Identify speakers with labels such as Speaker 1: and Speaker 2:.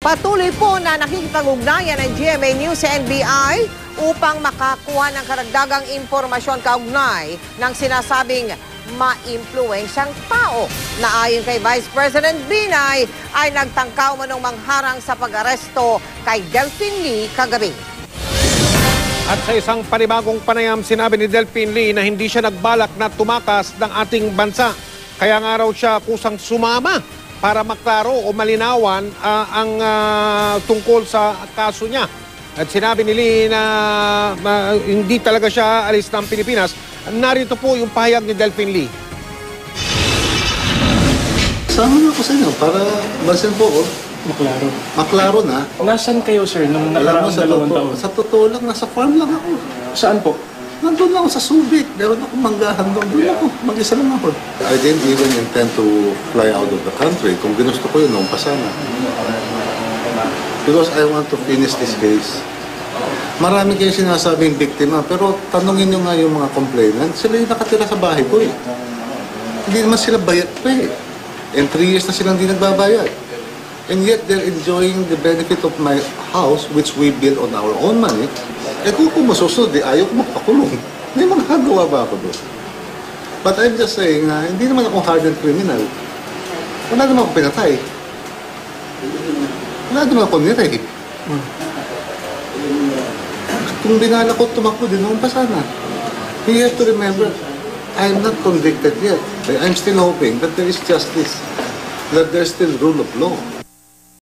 Speaker 1: Patuloy po na nakikipag-ugnayan ng GMA News sa NBI upang makakuha ng karagdagang impormasyon kaugnay ng sinasabing ma-impluensyang tao na ayon kay Vice President Binay ay nagtangkaw manong mangharang sa pag-aresto kay Delphine Lee kagabi.
Speaker 2: At sa isang panibagong panayam, sinabi ni Delphine Lee na hindi siya nagbalak na tumakas ng ating bansa. Kaya nga raw siya kusang sumama para maklaro o malinawan ang tungkol sa kaso niya. At sinabi ni Lee na hindi talaga siya alis ng Pilipinas. Narito po yung pahayag ni Delphine Lee.
Speaker 3: Sama na ako sa inyo para masin po ko.
Speaker 4: Maklaro.
Speaker 3: Maklaro na.
Speaker 4: Nasaan kayo, sir, nung
Speaker 3: Alam mo,
Speaker 4: nakaraang 2 taon?
Speaker 3: sa totoo lang, nasa farm lang ako.
Speaker 4: Saan po?
Speaker 3: Nandun lang ako sa Subic. Meron akong manggahan doon. Doon ako. Mag-isa lang ako. I didn't even intend to fly out of the country. Kung ginusto ko yun, nung pasana. Because I want to finish this case. Marami kayo sinasabing biktima, pero tanungin nyo nga yung mga complainant, sila yung nakatira sa bahay ko eh. Hindi naman sila bayad pa eh. And 3 years na silang hindi nagbabayad. And yet, they're enjoying the benefit of my house, which we built on our own money. Eh kung masusunod, ayaw ko magpakulong. May magagawa ba ako doon? But I'm just saying na hindi naman ako hardened criminal. Wala naman ako pinatay. Wala naman ako niray. Kung binala ko tumakbo din naman pa sana. You have to remember, I'm not convicted yet. I'm still hoping that there is justice. That there's still rule of law.